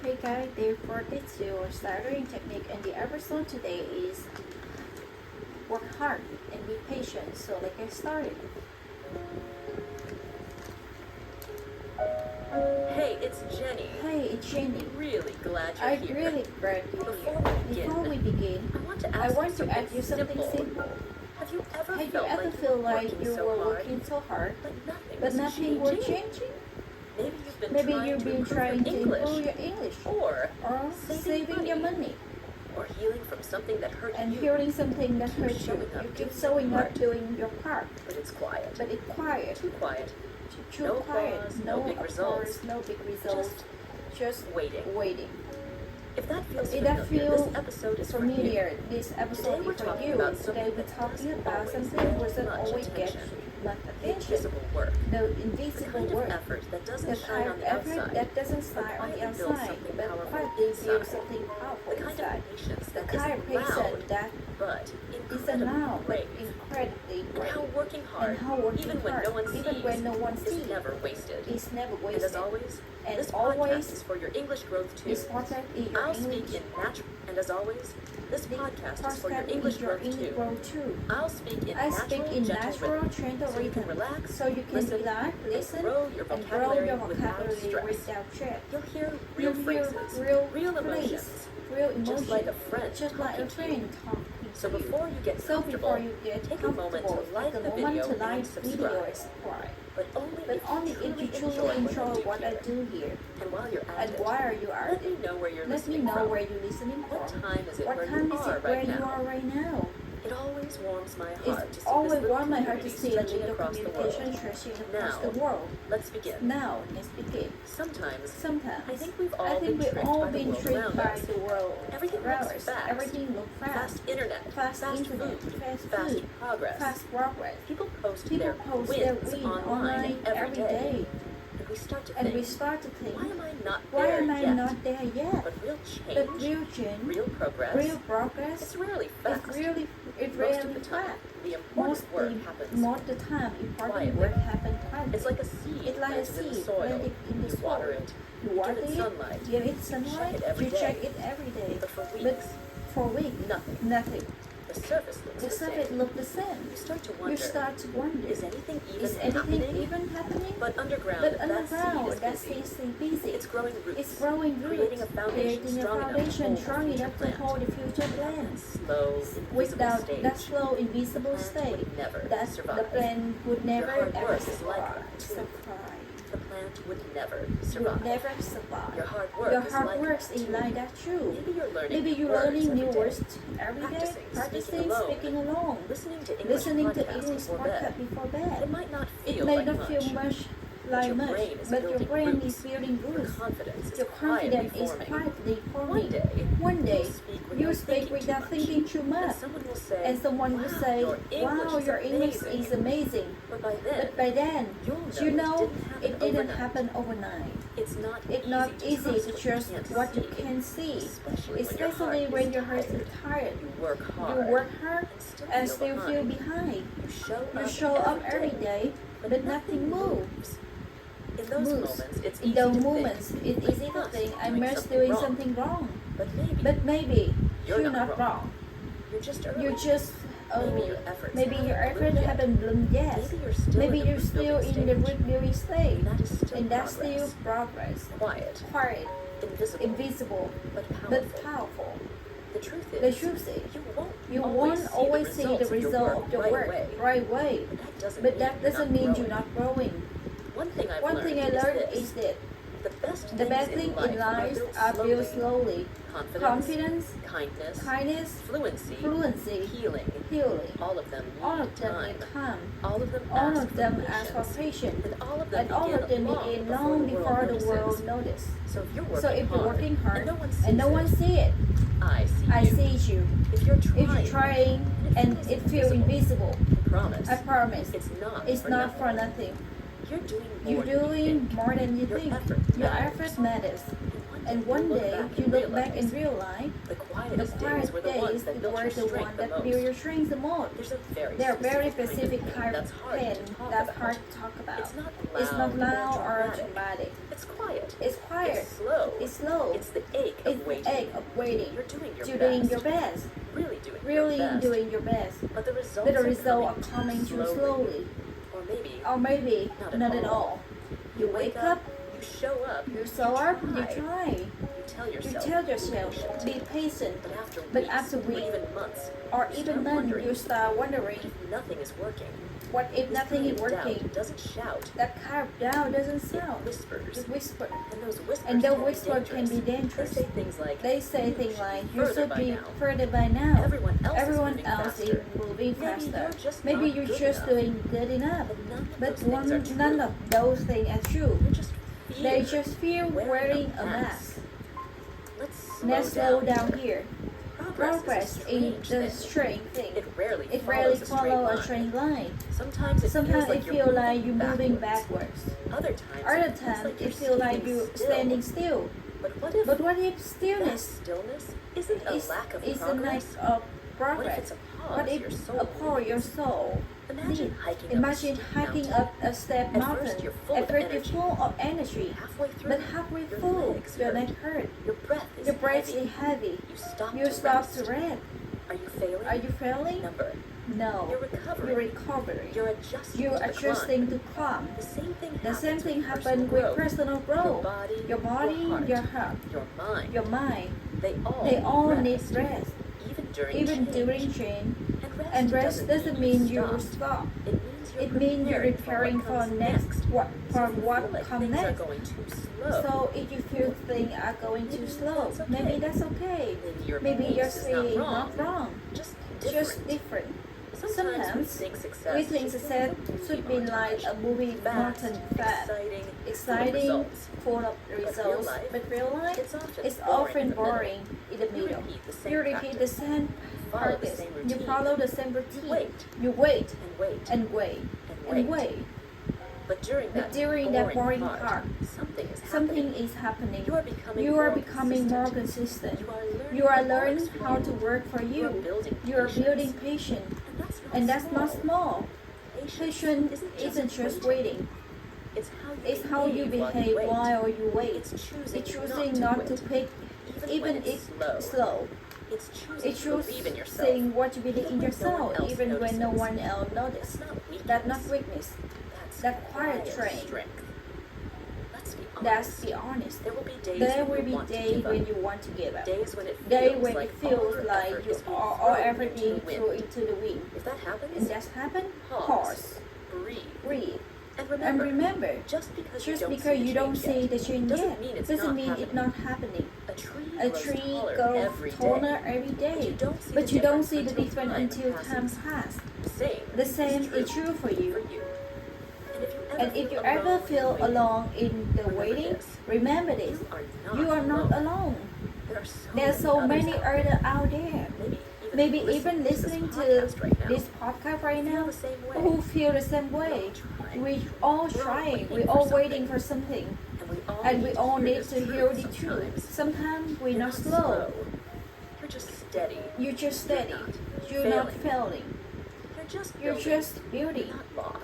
Hey guys, day 42 of stuttering technique, and the episode today is work hard and be patient. So let's get started. Hey, it's Jenny. Hey, it's Jenny. Really glad you're I'm here. really glad you're here. Before we begin, I want to I ask want to ask you you something simple. simple. Have you ever Have you felt ever like feel you like working you so were hard, working so hard, but but nothing was changing? Maybe Maybe you've been you've been trying trying to improve your English, or saving your money, or healing from something that hurt and you, hearing something that Keep hurts you. showing up, You keep doing showing your up part. doing your part, but it's quiet. but it's quiet. Too quiet. Too No quiet. applause, no big results. No big results. Just Waiting. waiting. If that feels If that familiar, feels this episode is familiar, this episode we're is for talking you. about Today something we're that talking doesn't about always something get doesn't much always get attention. much the attention. invisible work. The The invisible kind work. of effort that The doesn't shine kind on of the effort outside. that doesn't shine on the quietly builds outside, something but powerful quietly builds inside. something powerful The kind inside. of patience The that kind of isn't loud, patient that but is incredibly loud but brave. incredibly And brave. how working hard, And how working even when hard, no one even sees, when no one is sees, never wasted. is never And wasted. as always, And this always, podcast is for your English growth too. This podcast is your I'll English. speak in natural, and as always, this podcast is for your Podcast English is your growth English too. growth too. I'll speak in I natural, speak in gentle natural, rhythm, gentle so you can rhythm, relax, so you can listen, relax, and listen, grow your and grow vocabulary your without vocabulary stress. without stress. You'll hear You'll real hear phrases, real emotions, real emotion, just like a friend just like a talking to you. friend talking So to you. before you get So comfortable, before you get take a moment comfortable, to like take the a moment video to like and the video subscribe. and subscribe. But only But if only you if you truly truly enjoy enjoy what I here. do here. And while you're at And it, while you are let me know where you're let me listening know from. where you're listening What from. time is it What where time you is are it where right you now? are right now? It always warms my heart to It's see always this little warm my heart to community see a stretching little across the communication world. stretching across Now, the world. let's begin. Now, let's begin. Sometimes Sometimes I think we've all I think been we've tricked all by the been world tricked around by us. the world Everything around looks us. fast. Everything looks Fast internet, Fast internet, food, fast fast food, progress. fast progress. People post People their post wins their win online every day. And we start to And think, we start to think, why am I not why there am I yet? not there yet? But real change, But real change, real progress, real progress, it's rarely fast. it's Most really of the time, fast. the important Most work happens. most the time, important quietly. work happens quietly. It's like a seed It's like a planted in the seed soil. planted in the You water soil. it, You you water give it it, sunlight, give it sunlight, it every you day. check it every day. but for But weeks, for weeks, nothing. nothing. The surface looks The the surface same. look the same. You start to You wonder, start to wonder, is anything even is anything happening? even happening? But underground, But that underground, seed that is busy. seed is busy. It's growing roots. It's growing roots, creating a foundation creating a strong enough to foundation hold strong the enough to future hold the future plans. Slow, invisible Without stage. that slow, invisible The plant state, would never that survive. the plant would never hard ever work is likely survive. to. survive. The plant would never Would survive. never survive. Your hard work Your is hard like work that is too. like that too. Maybe you're learning Maybe you're words learning new every day. words every day, Practicing, practicing speaking alone. speaking alone, Listening to English listening to podcasts English before podcast bed. before It bed. might not It feel may like not much, feel much like your much, brain is but your building brain roots. is building Your roots. confidence is Your quietly confidence is forming. quietly One forming. day, One day, you you speak speak without without thinking thinking too and much, someone will say, and someone will "Wow, say, your English "Wow, is your English amazing." is amazing." But by then, But by then, you'll know it didn't happen overnight. It's not It's not easy to trust trust what you can see, especially when your heart is tired. You work You hard. work hard and still feel behind. behind. You You show up every day, but nothing moves. In those Moves. moments, it's In easy those to moments, think, it's easy to think I must doing doing something something wrong. But maybe But maybe you're not wrong. you're just early. You're just maybe your efforts haven't bloomed yet. Maybe Maybe you're still in the root building stage, that is still and that's progress. still progress. Quiet, Quiet, invisible, invisible, but powerful. but powerful. The truth is, The truth is, you you won't won't always see the result of your work right away. But that doesn't mean you're not growing. One thing One thing I learned is that the the best thing in life are built slowly. Confidence, kindness, kindness, fluency, fluency, healing. healing. All of them need All of them time. need time. All of them All ask of them for ask for patience. patience. And all of And all of them begin long before the world notices. So if you're working So if you're hard, working hard and no one sees see it, I see I you. see you. If you're If you're trying and it feels invisible, I promise. I promise It's it's not not for nothing. nothing. You're doing more You're than you doing think. more than you Your think. effort Your matters. effort matters. And one day you look back and realize the the quietest quiet days were the ones days that built were your the strength one the that build your most. strength the most. There are very There are very specific kind kind of of pain pain that's hard that's to talk hard about. to talk about. It's not loud or dramatic. dramatic. It's quiet. It's quiet. It's slow. It's slow. It's the ache It's of the waiting. ache of waiting. You're doing your Doing best. your best. Really doing Really your best. doing your best. But the results, But the results are coming too slowly. slowly. Or maybe Or maybe Not not at at all. all. You wake up, you show up, you show up, you try. try. You tell You yourself, tell yourself, be patient. But But after after weeks, or weeks, even months, Or you even start then, wondering you start wondering, if nothing is working. what if This nothing kind is of doubt working? doesn't shout. That kind of doubt doesn't It sound. whispers. It whispers. And those whispers, And those can, whispers be can be dangerous. dangerous. They say things like, They say "You things should like, be you further should by be now. further by now. Everyone else is moving moving faster. faster. Maybe Maybe you're you're just just not good doing good enough. But But none of those things are true. They're just They fear. just fear wearing a mask. Let's slow down here. Progress is is a the strange thing. strange thing. It rarely It rarely follows follows a straight line. Sometimes it Sometimes feels like it feels like you're moving backwards. backwards. Other Other times times it it feels like you're standing still. But what if But what if stillness stillness isn't a is lack of a progress? lack of What if it's progress? a pause What if your soul a part your needs? soul Imagine needs? hiking Imagine up a steep hiking mountain. up a step At first mountain. you're full At of first you're energy. full of energy. Halfway through, But halfway your full, legs your hurt. leg hurt. Your breath is Your breath heavy. is heavy. You stop You to stop rest. to rest. Are you failing? Are you failing? Number. No. You're recovering. You're recovering. You're adjusting. You're to the adjusting climb. to calm. The same thing The happens same thing with happens with personal growth. Your body, your heart, your mind. your mind. They They all rest. need rest. Even during Even change. during change. And And rest doesn't mean you will stop. stop. It means you're preparing for next. what Like comes things are next. going too slow. So if you feel things are going too slow, maybe that's okay. Maybe Maybe your pace is speed is not wrong. Just Just different. Sometimes we think success, We think success should be like a movie marathon fast, exciting, full of results, but real life is often boring in the middle. You repeat the same practice. You follow the same routine. You wait and wait and wait and wait. But during that boring part, something something is happening. You are becoming more consistent. You are learning how to work for You are you. building You are patience. building patience, and that's not small. Patience isn't just waiting. It's how you behave while you wait. It's It's choosing not to pick, even if it's slow. It's It's choosing choosing what you believe in yourself, else even when no notices. one else notices. That's not weakness. That's quiet strength. Let's be honest. There will be days There when will you be want to days give up. when you want to give up. Days when it Days feels when like it feels all like effort you is being are all thrown effort into being the wind. thrown into the wind. If that happens, And that's happened, Pause. pause, breathe. breathe, And and remember, remember, just because just you because you don't see yet, the change doesn't yet, mean it's doesn't not mean it's happening. not happening. A tree A grows tree taller grows every day. taller every day, But you don't see the difference difference until until time time passes. The The same is true for you. And if you ever feel alone in the remember waiting, this. remember this. You are not alone. There are so many others out there. Maybe even listening to this podcast right now who feel the same way. We all trying, we all waiting for something, and we all need to hear the truth. Sometimes we're not slow. You're just steady. You're just steady. You're not failing. You're just building.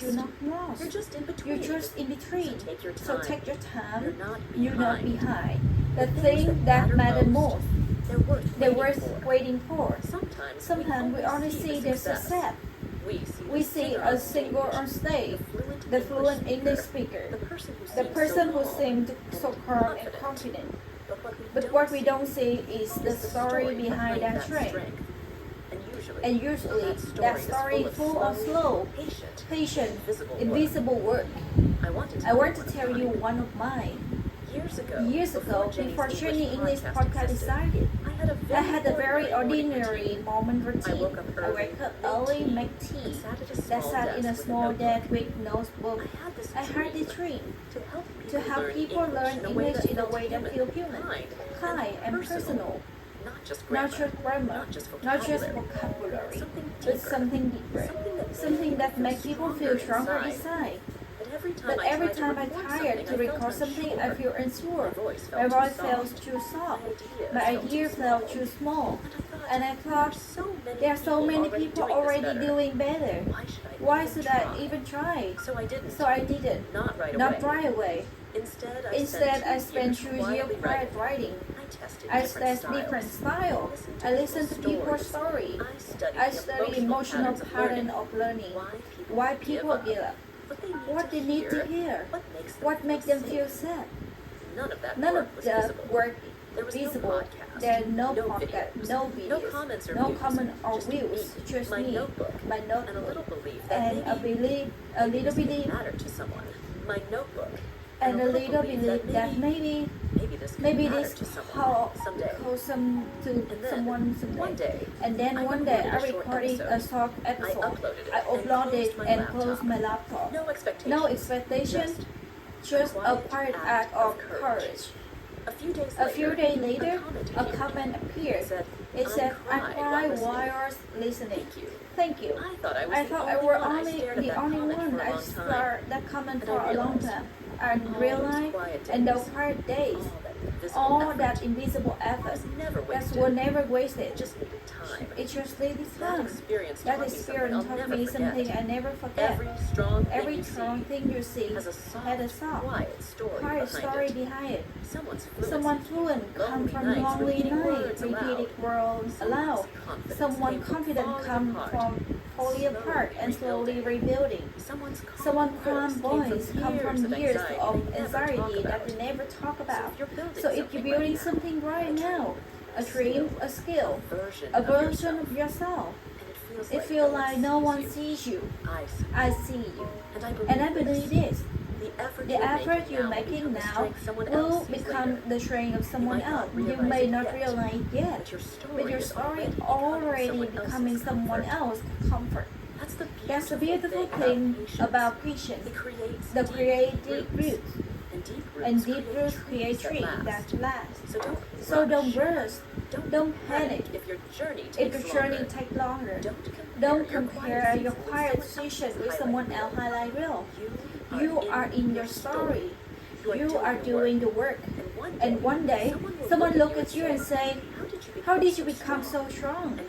You're not lost. You're just in between. You're just in between. So take your So time. take your time. You're not You're not behind. The The things thing that that matter matter most, They're they're worth worth waiting for. Sometimes we only see the success. We see a singer on stage, the fluent English speaker, The person who seemed so calm and confident. But what we don't see is the story behind that strength. And usually, that story is full of slow, patient, invisible work. I want to tell you one of mine. Years ago, before Jenny English podcast decided, I had a very ordinary morning routine. I wake up early, make tea, that sat in a small desk with notebook. I had this dream to help people learn English in a way that feels human, kind, and personal. Not just grammar, not just vocabulary, but something deeper, something that makes people feel stronger inside. But every time I tried to record something, I feel unsure. My voice felt too soft. My idea felt too small. And I thought, there are so many people already doing better. Why should I even try? So I did it. Not right away. Instead, I spent 2 years quiet writing. I tested different styles. I listened to people's stories. I studied emotional pattern of learning. Why people give up. What they need to hear. What makes them feel sad. None of the work visible. There are no podcasts, no videos, no comment or views. Just me, my notebook, and a little belief, and a little belief that maybe this wholesome to someone someday. And then one day I recorded a short episode. I uploaded it and closed my laptop. No expectation, just a quiet act of courage. A few days later, a comment appeared. It said, I cried while I was listening. Thank you. I thought I were the only one. I started that comment for a long time. I realized in those hard days, all that invisible effort that was never wasted. It just needed time. That experience taught me something I never forget. Every strong thing you see had a soft, quiet story behind it. Someone fluent come from lonely night, repeated words aloud. Someone confident come from falling apart and slowly rebuilding. Someone calm voice come from years of anxiety that they never talk about. So if you're building something right now, a dream, a skill, a version of yourself, it feels like no one sees you. I see you. And I believe this. The effort you're making now will become the strength of someone else. You may not realize it yet, but your story already becoming someone else's comfort. That's the beautiful thing about patience. The creative roots. And deep roots create trees that last. So don't rush. Don't panic. If your journey takes longer, don't compare your quiet decision with someone else's highlight reel. You are in your story. You are doing the work. And one day, someone look at you and say, how did you become so strong?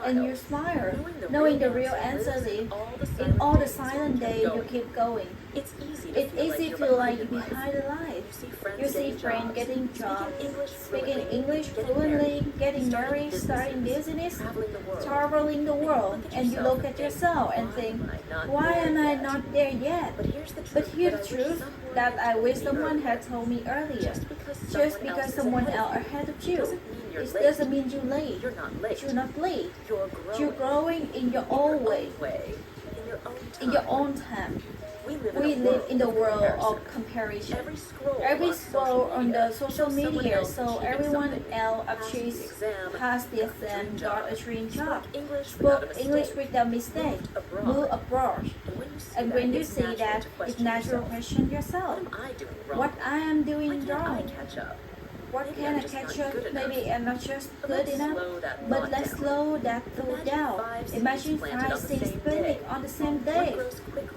And you smile, knowing the real answer is, in all the silent days you keep going. It's easy to feel like you're behind the line. You see friends getting jobs, speaking English fluently, getting married, starting business, traveling the world, and you look at yourself and think, why am I not there yet? But here's the truth that I wish someone had told me earlier. Just because someone else ahead of you, it doesn't mean you're late. You're not late. You're growing in your own way, in your own time. We live in the world of comparison. Every scroll on the social media, so everyone else achieves, passed the exam, got a dream job, spoke English without mistake, moved abroad. And when you see that, it's natural to question yourself. What I am doing wrong? What can I catch up? Maybe I'm not just good enough, but let's slow that thought down. Imagine 5, 6 spinning on the same day.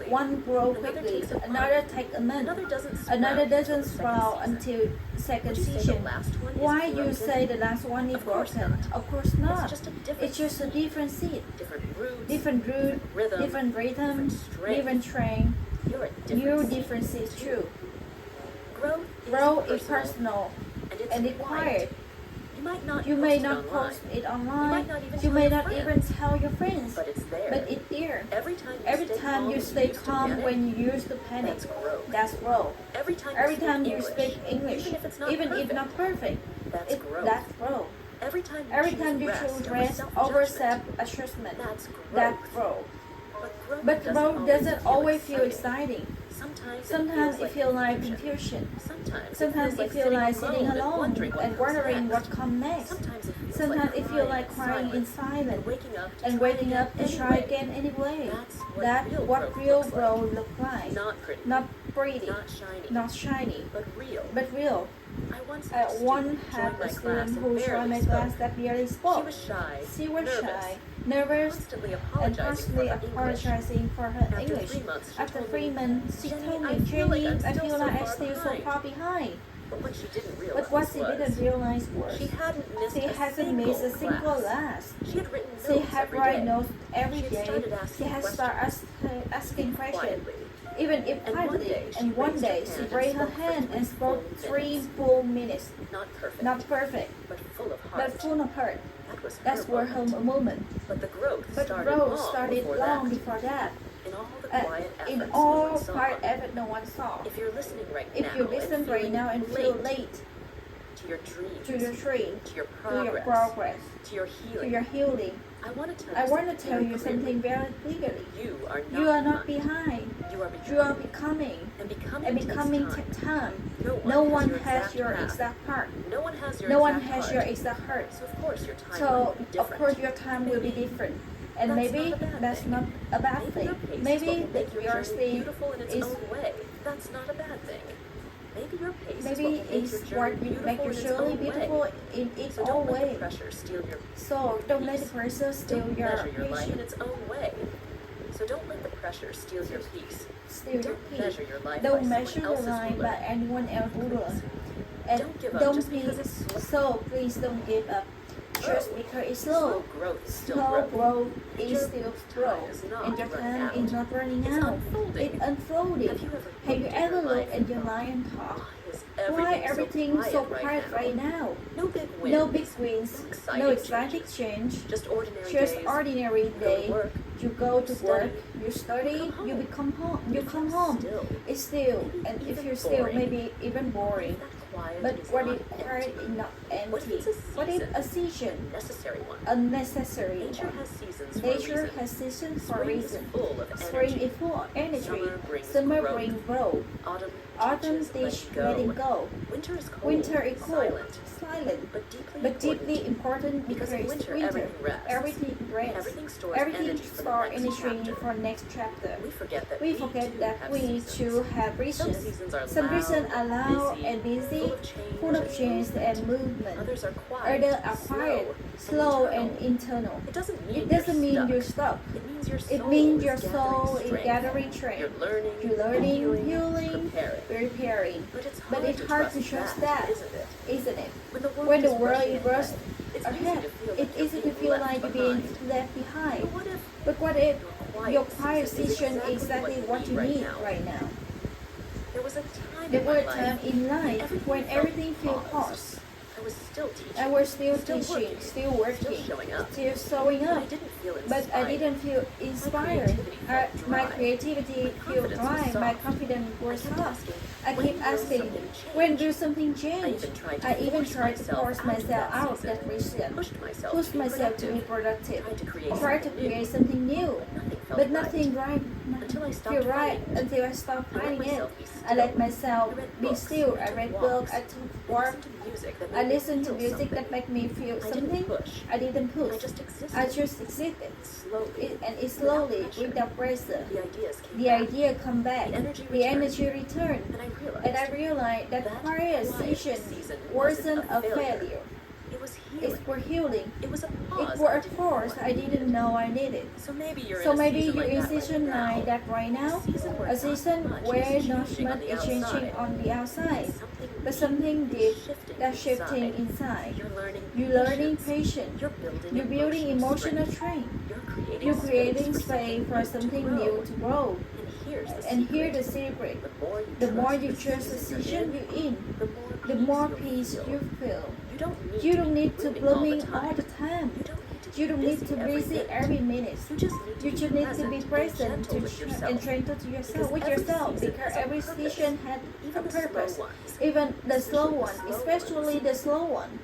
One grows quickly, another takes a month, another doesn't sprout until second season. Why you say the last one is broken? Of course not. It's just a different seed, different root, different rhythm, different train. Your difference is true. Growth is personal. And it's quiet. You may not post it online. You may not even tell your friends. But it's there. Every time you stay calm when you used to panic, that's growth. Every time you speak English, even if not perfect, that's growth. Every time you choose rest over self-assessment, that's growth. But growth doesn't always feel exciting. Sometimes it feels like confusion. Sometimes it feels like sitting alone and wondering what comes next. Sometimes it feels like crying in silence and waking up to try again anyway. That's what real growth looks like. Not pretty, not shiny, but real. I once had a student who tried my class that barely spoke. She was shy, nervous, and constantly apologizing for her English. After 3 months, she told me, I feel like Jenny, I'm I still feel so like I'm far still so behind." far behind. But what she didn't But realize what she was didn't realize was she hadn't missed she a hasn't missed a single class. class. She had written She notes had every write day. notes every She had day. started asking She had questions. started asking questions. Quietly. Even if And one quietly, day she and one raised her day hand she and raised her spoke for hand and 3 spoke full 3 minutes. full minutes. Not perfect. Not perfect, but full of heart. but full of heart. That was her That's where her moment. But the growth But started growth long started before long that. before that. In all the quiet efforts In no all one saw. quiet effort no one saw. If you're listening right If now you listen and right feeling now and feel late to your dreams, to your dream, to your to your progress, progress, to your to healing, your healing, I want to I want to tell you something very clearly. You are not, You are not behind. You are You are becoming. becoming. And becoming takes time. No No one one has your path. exact heart. No one has your No one exact has heart. your exact heart. So of course your time So will be of different. course your time will be different. And That's maybe not a bad that's thing. not a bad Maybe thing. your pace is Maybe what will make that your your journey speed beautiful in its is own way. That's not a bad thing. Maybe your pace maybe is what will make is your what journey will make your beautiful in its journey own beautiful way. in its So own don't let way. the pressure steal your So don't let the peace. pressure steal Don't your measure your life in patience. its own way. So don't let the pressure steal your peace. Steal your Don't peace. measure your life Don't by measure someone your else's life ruler. by anyone else's ruler. And Don't give up don't just be because it's slow. so please don't give up just because it's slow. growth is still Slow growth. growth And is your still time growth, is not and your running time out. is not running It's out. unfolding. It's unfolding. Have you ever Have you looked ever at your life looked at your and life and thought, Why why everything so quiet quiet right now? No big wins. No big wins, no exciting change, Just ordinary just days. ordinary You go to day. work. You go to study, work, you study, you you come become home, you It come feels home. still. It's still, and Maybe if even you're still, boring. maybe even boring. But what if quiet is not What if empty? it's a What if season? a season, Necessary one. unnecessary Nature one? has seasons for a Nature reason. has seasons for a Spring is reason. full of Spring energy. is full of energy. Summer brings Summer growth. brings growth. Autumn Autumn teaches teach letting go. Winter is cold. Winter is cold, silent, silent, but deeply important Because because in winter, winter, everything rests. everything rests. Everything Everything stores energy stores for the energy next for next chapter. We forget that We forget that we too have Some reasons. seasons are Some reasons are loud busy, and busy, full of change and movement. Others are quiet, Others are quiet, slow and internal. It doesn't mean It doesn't mean you're you're stuck. stuck. It means your soul, It means your is soul is strength. gathering strength. You're You're learning, healing, healing, preparing. But it's hard to trust that, isn't it? When the When the world is rushed it's ahead, it's easy to feel like you're being left behind. But what if But what if your your quiet quiet season season is is exactly what you need right now? there was a time There in were my times life in life when everything felt paused. I was still teaching. I was still Still teaching, working, still still working, showing up. still showing But I up. didn't feel But I inspired. didn't feel inspired. My creativity felt dry. My confidence was soft. I kept asking, when will something change? I even tried to force myself out of that region, pushed myself to be productive, tried to create something new. But nothing right feel right until I stopped fighting it. I let myself be still. I read books. I took work. I listened to music that made me feel something. I didn't push. I just existed. And it slowly, without pressure, the idea come back. The energy returned. And I realized that quiet season wasn't a failure. It's for healing. It was a It was a pause I didn't know I needed. So maybe you're So in a maybe season you're like in that season right 9 that right now, a season where nourishment is changing on the outside, but something deep that's shifting inside. You're learning patience. You're building emotional strength. You're creating space for something new to grow. And here's the secret. The more you trust the season you're in, the more peace you feel. You don't need to blooming all the time. You don't need to busy every minute. You just need to be present and gentle to yourself with yourself, because every season had a purpose. Even the slow one, especially the slow one.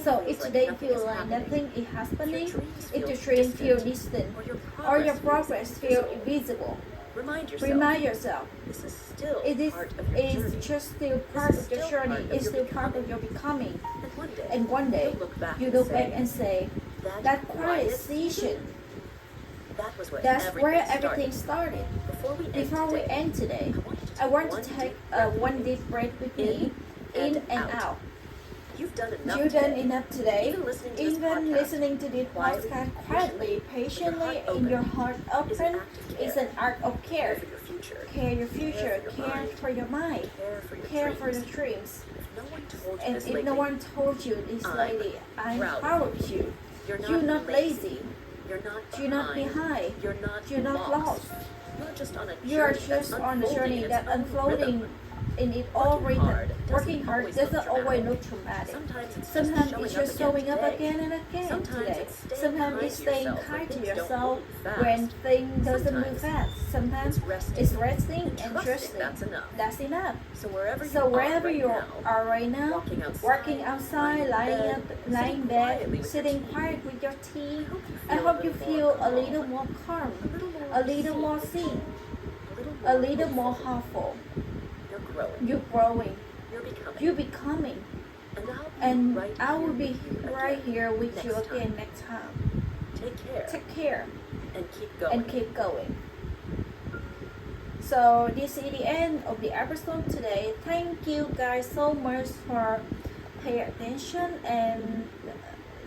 So if today feels like nothing is happening, if your dream feels distant, or your progress feels invisible, remind yourself, it is just still part of your journey, it's still part of your becoming. And one day, you look back and say, that quiet season, that's where everything started. Before we end today, I want to take one deep breath with me, in and out. You've done enough today. Even Listening to this podcast quietly, patiently, in your heart open, is an art of care. future. care your future, your care mind. for your mind, Care for your care dreams. for the dreams. If no one told you And this if lately, no one told you this I'm lady, I'm proud proud of of you. you're You're not lazy. You're not You're not behind. You're not You're not lost. You're just on a journey. You are that's just on a unfolding journey its that own unfolding rhythm. in its own Working rhythm. hard Working hard doesn't always look dramatic. dramatic. Sometimes Sometimes it's just showing up today. again and again Sometimes today. it's staying Sometimes kind it's to staying yourself kind to when things don't yourself move fast. when things doesn't move Sometimes fast. Sometimes it's resting it's resting and trusting trusting. that's enough. That's enough. So wherever So wherever you you are are right now, walking outside, lying in bed, sitting quiet with your tea, I hope you feel a little more calm, a little more seen, a little more hopeful. You're growing. You're growing. You're becoming. You're becoming. And And I will be right here with you next again time. next time. Take care. Take care and keep going. and keep going. So this is the end of the episode today. Thank you guys so much for paying attention and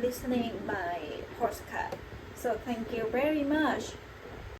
listening my podcast. So thank you very much.